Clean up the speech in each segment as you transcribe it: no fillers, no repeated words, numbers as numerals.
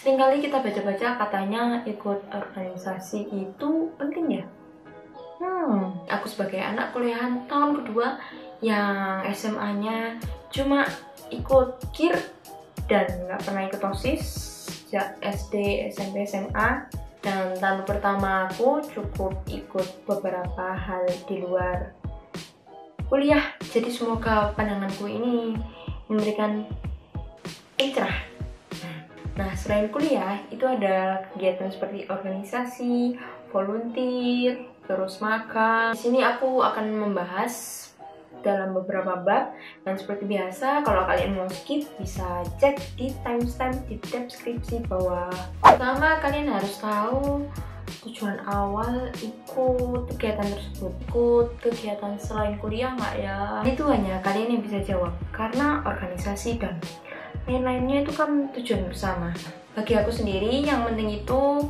Seringkali kita baca-baca katanya ikut organisasi itu penting ya. Aku sebagai anak kuliahan tahun kedua yang SMA-nya cuma ikut KIR dan nggak pernah ikut OSIS sejak SD, SMP, SMA. Dan tahun pertama aku cukup ikut beberapa hal di luar kuliah. Jadi semoga pandanganku ini memberikan incerah. Nah, selain kuliah itu ada kegiatan seperti organisasi, volunteer, terus makan. Di sini aku akan membahas dalam beberapa bab, dan seperti biasa kalau kalian mau skip bisa cek di timestamp di deskripsi bawah. Pertama, kalian harus tahu tujuan awal ikut kegiatan tersebut. Ikut kegiatan selain kuliah nggak ya? Itu hanya kalian yang bisa jawab, karena organisasi dan lain-lainnya itu kan tujuan bersama. Bagi aku sendiri yang penting itu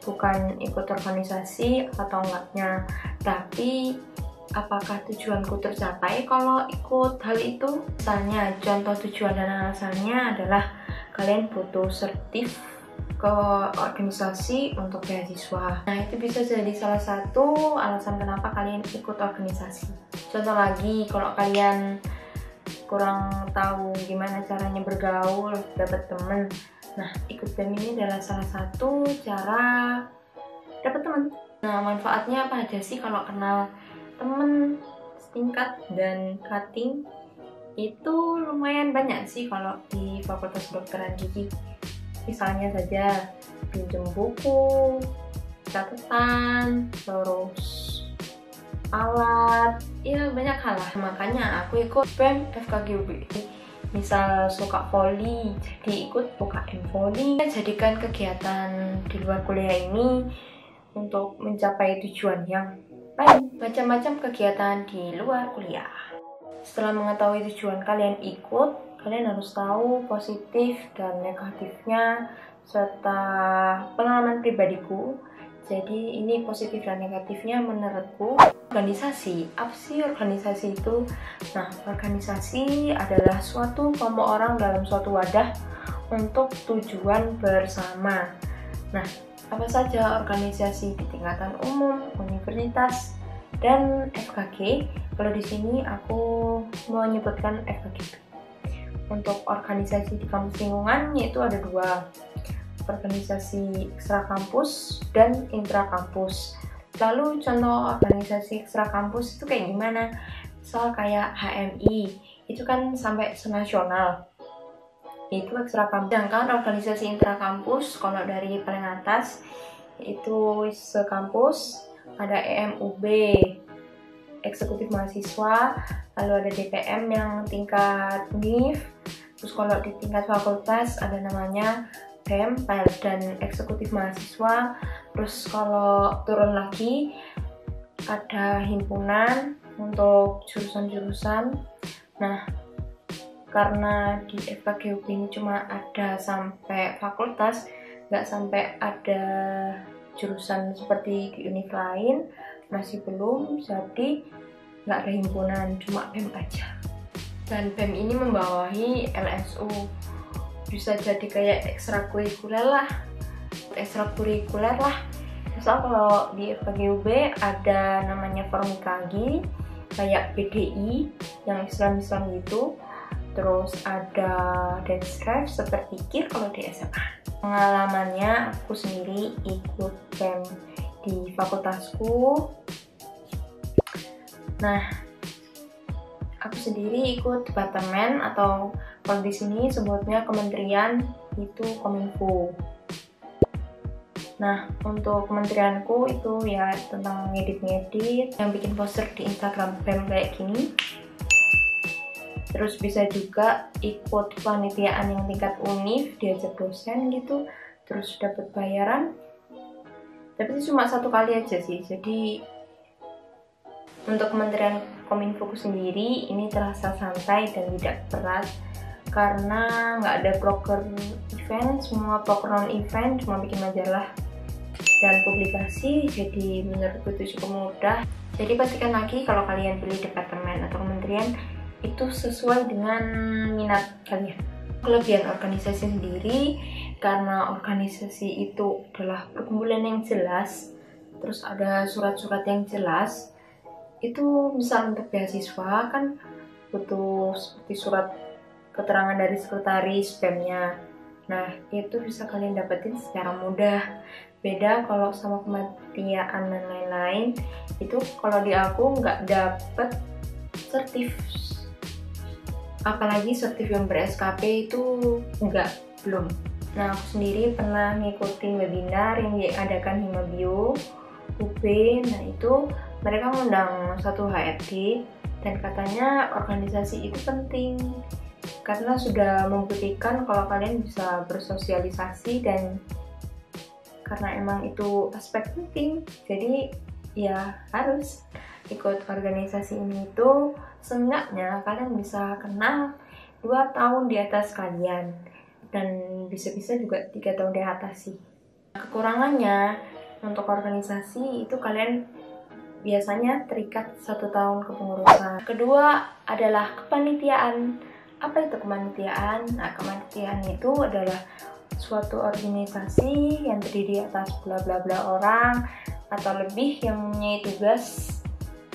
bukan ikut organisasi atau enggaknya, tapi apakah tujuanku tercapai kalau ikut hal itu. Misalnya contoh tujuan dan alasannya adalah kalian butuh sertif ke organisasi untuk beasiswa. Nah, itu bisa jadi salah satu alasan kenapa kalian ikut organisasi. Contoh lagi, kalau kalian kurang tahu gimana caranya bergaul, dapat teman, nah ikut BEM ini adalah salah satu cara dapat teman. Nah, manfaatnya apa aja sih kalau kenal teman setingkat dan cutting? Itu lumayan banyak sih kalau di Fakultas Kedokteran Gigi. Misalnya saja pinjam buku, catatan, terus alat, ya banyak hal lah. Makanya aku ikut BEM FKGUB. Misal suka volley, jadi ikut UKM volley. Jadikan kegiatan di luar kuliah ini untuk mencapai tujuan yang lain. Macam-macam kegiatan di luar kuliah. Setelah mengetahui tujuan kalian ikut, kalian harus tahu positif dan negatifnya serta pengalaman pribadiku. Jadi ini positif dan negatifnya menurutku. Organisasi, apa sih organisasi itu? Nah, organisasi adalah suatu kelompok orang dalam suatu wadah untuk tujuan bersama. Nah, apa saja organisasi di tingkatan umum, universitas, dan FKG? Kalau di sini aku mau menyebutkan FKG. Untuk organisasi di kampus lingkungan yaitu ada dua, organisasi ekstra kampus dan intra kampus. Lalu contoh organisasi ekstra kampus itu kayak gimana? Misal kayak HMI, itu kan sampai senasional, itu ekstra kampus. Sedangkan organisasi intra kampus, kalau dari paling atas itu sekampus, ada EMUB, eksekutif mahasiswa, lalu ada DPM yang tingkat univ, terus kalau di tingkat fakultas ada namanya BEM dan eksekutif mahasiswa. Terus kalau turun lagi ada himpunan untuk jurusan-jurusan. Nah, karena di FKGUB ini cuma ada sampai fakultas, nggak sampai ada jurusan seperti di univ lain, masih belum, jadi nggak ada himpunan, cuma BEM aja. Dan BEM ini membawahi LSU, bisa jadi kayak ekstrakurikuler lah. Misal kalau di FKGUB ada namanya Formikagi, kayak BDI yang Islam-Islam gitu. Terus ada dance drive seperti KIR kalau di SMA. Pengalamannya aku sendiri ikut BEM di fakultasku. Nah, aku sendiri ikut departemen, atau kalau di sini sebutnya kementerian, itu Kominfo. Nah, untuk kementerianku itu ya tentang ngedit-ngedit, yang bikin poster di Instagram BEM kayak gini. Terus bisa juga ikut panitiaan yang tingkat univ, diajak dosen gitu, terus dapat bayaran. Tapi itu cuma satu kali aja sih, jadi untuk Kementerian Kominfo sendiri ini terasa santai dan tidak berat karena nggak ada broker event, semua broker non event cuma bikin majalah dan publikasi, jadi menurutku itu cukup mudah. Jadi pastikan lagi kalau kalian pilih departemen atau kementerian itu sesuai dengan minat kalian. Kelebihan organisasi sendiri, karena organisasi itu adalah perkumpulan yang jelas, terus ada surat-surat yang jelas, itu misal untuk beasiswa kan butuh seperti surat keterangan dari sekretaris BEM-nya. Nah, itu bisa kalian dapetin secara mudah. Beda kalau sama kematian dan lain-lain, itu kalau di aku nggak dapet sertif. Apalagi sertif yang ber-SKP itu belum. Nah, aku sendiri pernah ngikutin webinar yang diadakan Himabio UB. Nah, itu mereka mengundang satu HRD dan katanya organisasi itu penting karena sudah membuktikan kalau kalian bisa bersosialisasi, dan karena emang itu aspek penting, jadi ya harus ikut organisasi ini. Itu seenggaknya kalian bisa kenal 2 tahun di atas kalian, dan bisa-bisa juga 3 tahun di atas sih. Kekurangannya untuk organisasi itu kalian biasanya terikat 1 tahun kepengurusan. Kedua adalah kepanitiaan. Apa itu kepanitiaan? Nah, kepanitiaan itu adalah suatu organisasi yang terdiri atas bla bla bla orang atau lebih yang mempunyai tugas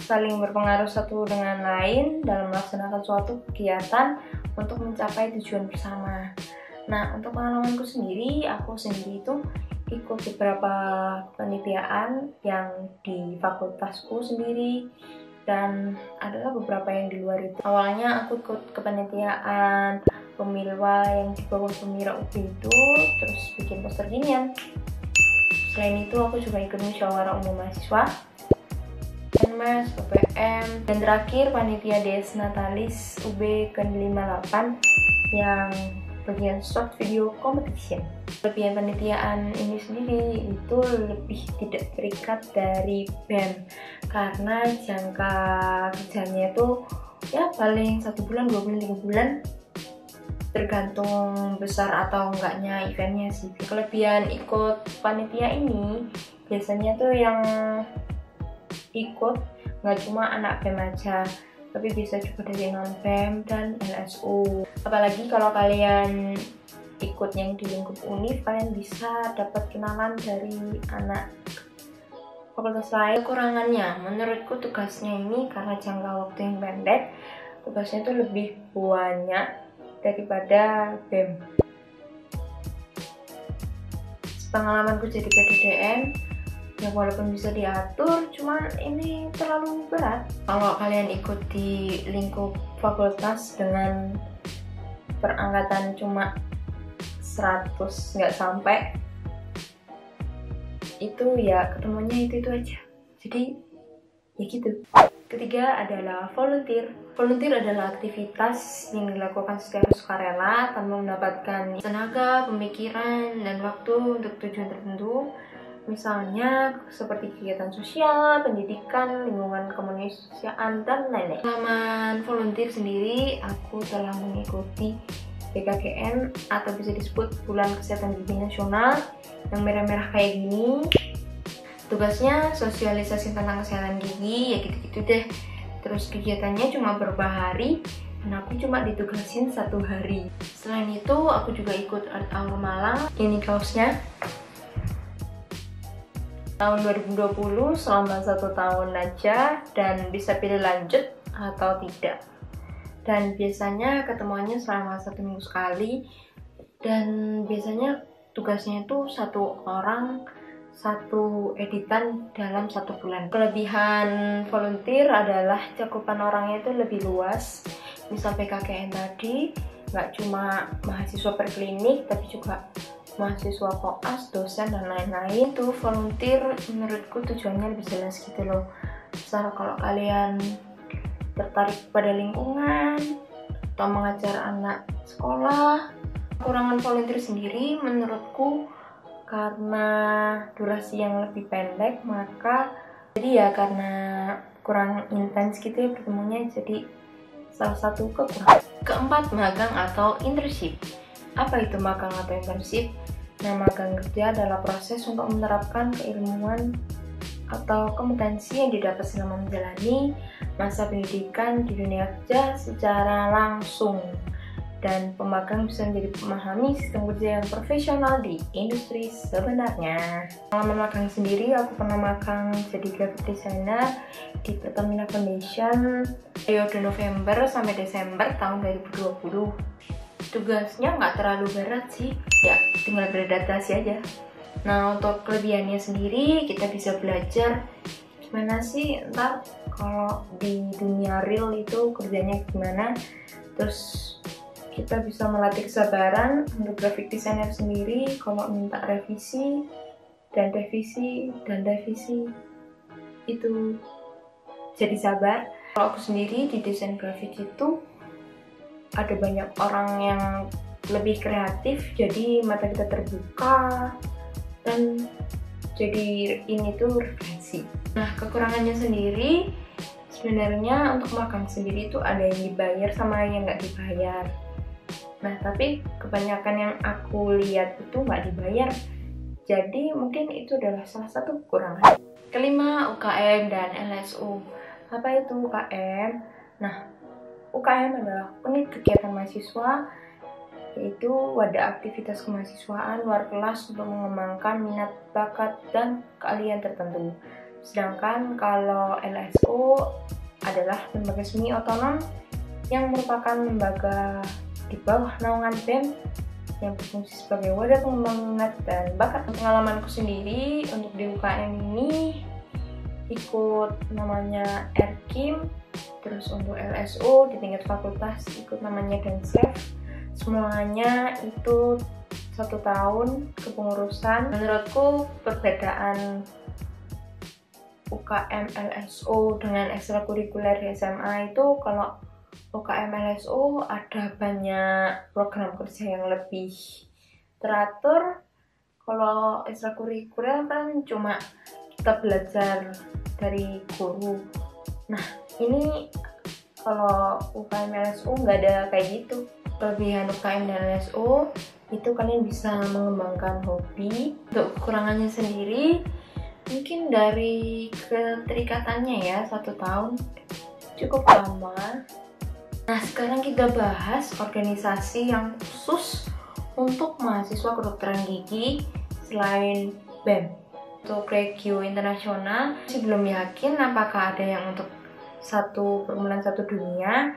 saling berpengaruh satu dengan lain dalam melaksanakan suatu kegiatan untuk mencapai tujuan bersama. Nah, untuk pengalamanku sendiri, aku sendiri itu ikut beberapa kepanitiaan yang di fakultasku sendiri, dan adalah beberapa yang di luar itu. Awalnya aku ikut kepanitiaan Pemilwa yang di bawah Pemira UB itu, terus bikin poster ginian. Selain itu aku juga ikut musyawarah umum mahasiswa, Mas, PPM, dan terakhir panitia Des Natalis UB ke-58 yang bagian short video competition. Kelebihan panitiaan ini sendiri itu lebih tidak terikat dari BEM karena jangka kerjanya itu ya paling 1 bulan, 2 bulan, 3 bulan, tergantung besar atau enggaknya eventnya sih. Kelebihan ikut panitia ini biasanya tuh yang ikut nggak cuma anak BEM aja, tapi bisa juga dari non-BEM dan LSU. Apalagi kalau kalian ikut yang di lingkup univ, kalian bisa dapat kenalan dari anak fakultas lain. Kekurangannya, menurutku tugasnya ini karena jangka waktu yang pendek, tugasnya itu lebih banyak daripada BEM. Pengalamanku jadi PDDN, ya walaupun bisa diatur, cuman ini terlalu berat. Kalau kalian ikut di lingkup fakultas dengan perangkatan cuma 100 nggak sampai, itu ya ketemunya itu aja, jadi ya gitu. Ketiga adalah volunteer. Volunteer adalah aktivitas yang dilakukan secara sukarela tanpa mendapatkan tenaga, pemikiran, dan waktu untuk tujuan tertentu. Misalnya seperti kegiatan sosial, pendidikan, lingkungan kemanusiaan, dan lain-lain. Pengalaman volunteer sendiri, aku telah mengikuti BKKN atau bisa disebut Bulan Kesehatan Gigi Nasional yang merah-merah kayak gini. Tugasnya sosialisasi tentang kesehatan gigi, ya gitu-gitu deh. Terus kegiatannya cuma beberapa hari, dan aku cuma ditugasin 1 hari. Selain itu, aku juga ikut Art Hour Malang. Ini kaosnya. Tahun 2020 selama 1 tahun aja, dan bisa pilih lanjut atau tidak. Dan biasanya ketemuannya selama 1 minggu sekali, dan biasanya tugasnya itu 1 orang 1 editan dalam 1 bulan. Kelebihan volunteer adalah cakupan orangnya itu lebih luas. Misal PKKN tadi nggak cuma mahasiswa perklinik, tapi juga mahasiswa koas, dosen, dan lain-lain. Itu volunteer menurutku tujuannya lebih jelas gitu loh. Misal kalau kalian tertarik pada lingkungan atau mengajar anak sekolah. Kekurangan volunteer sendiri menurutku karena durasi yang lebih pendek, maka jadi ya karena kurang intens gitu ya pertemuannya, jadi salah satu kekurangan. Keempat, magang atau internship. Apa itu magang atau internship? Nah, magang kerja adalah proses untuk menerapkan keilmuan atau kompetensi yang didapat selama menjalani masa pendidikan di dunia kerja secara langsung. dan pemagang bisa menjadi memahami sistem kerja yang profesional di industri sebenarnya. Pengalaman magang sendiri, aku pernah magang jadi graphic designer di Pertamina Foundation periode November sampai Desember tahun 2020. Tugasnya nggak terlalu berat sih, ya tinggal beradaptasi aja. Nah, untuk kelebihannya sendiri, kita bisa belajar gimana sih ntar kalau di dunia real itu kerjanya gimana. Terus kita bisa melatih kesabaran untuk graphic designer sendiri kalau minta revisi dan revisi itu jadi sabar. Kalau aku sendiri di desain grafik itu ada banyak orang yang lebih kreatif, jadi mata kita terbuka dan jadi ini tuh refleksi. Nah, kekurangannya sendiri sebenarnya untuk magang sendiri itu ada yang dibayar sama yang nggak dibayar. Nah, tapi kebanyakan yang aku lihat itu nggak dibayar. Jadi mungkin itu adalah salah satu kekurangan. Kelima, UKM dan LSU. Apa itu UKM? Nah, UKM adalah unit kegiatan mahasiswa, yaitu wadah aktivitas kemahasiswaan luar kelas untuk mengembangkan minat, bakat, dan keahlian tertentu. Sedangkan kalau LSU adalah lembaga semi otonom yang merupakan lembaga di bawah naungan BEM yang berfungsi sebagai wadah pengembang minat dan bakat. Pengalamanku sendiri untuk di UKM ini ikut namanya RKIM, terus untuk LSU di tingkat fakultas ikut namanya Densef. Semuanya itu 1 tahun kepengurusan. Menurutku perbedaan UKM LSU dengan ekstrakurikuler di SMA itu, kalau UKM LSU ada banyak program kerja yang lebih teratur. Kalau ekstrakurikuler kan cuma kita belajar dari guru. Nah, ini kalau UKM LSU nggak ada kayak gitu. Kelebihan UKM dan LSU itu kalian bisa mengembangkan hobi. Untuk kekurangannya sendiri, mungkin dari keterikatannya ya, 1 tahun cukup lama. Nah, sekarang kita bahas organisasi yang khusus untuk mahasiswa kedokteran gigi selain BEM. Untuk Regio Internasional, masih belum yakin apakah ada yang untuk perkumpulan satu dunia.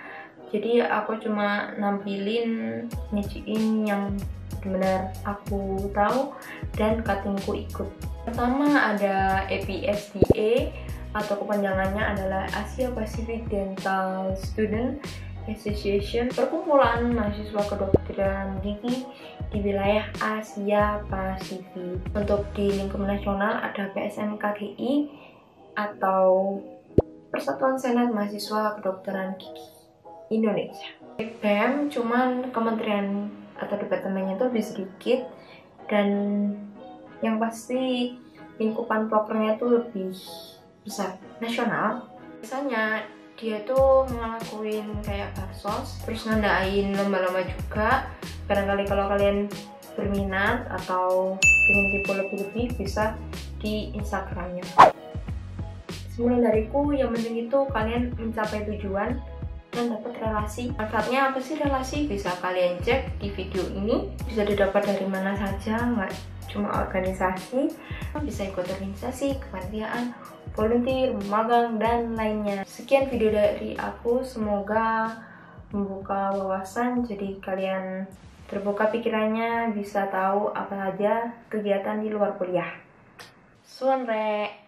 Jadi aku cuma nampilin, nyiciin yang benar aku tahu dan cuttingku ikut. Pertama ada APSDA atau kepanjangannya adalah Asia Pacific Dental Student Association, perkumpulan mahasiswa kedokteran gigi di wilayah Asia Pasifik. Untuk di lingkup nasional ada PSMKGI atau Persatuan Senat Mahasiswa Kedokteran Gigi Indonesia. BEM cuman kementerian atau departemennya itu lebih sedikit, dan yang pasti lingkupan prokernya itu lebih besar. Nasional biasanya dia tuh ngelakuin kayak barsos, terus ngadain lomba-lomba juga. Barangkali kalau kalian berminat atau ingin tipe lebih-lebih bisa di Instagramnya. Semula dariku, yang penting itu kalian mencapai tujuan dan dapat relasi. Manfaatnya apa sih relasi? Bisa kalian cek di video ini. Bisa didapat dari mana saja, nggak cuma organisasi. Bisa ikut organisasi, kepanitiaan, volunteer, magang, dan lainnya. Sekian video dari aku, semoga membuka wawasan, jadi kalian terbuka pikirannya, bisa tahu apa saja kegiatan di luar kuliah. Suan rek.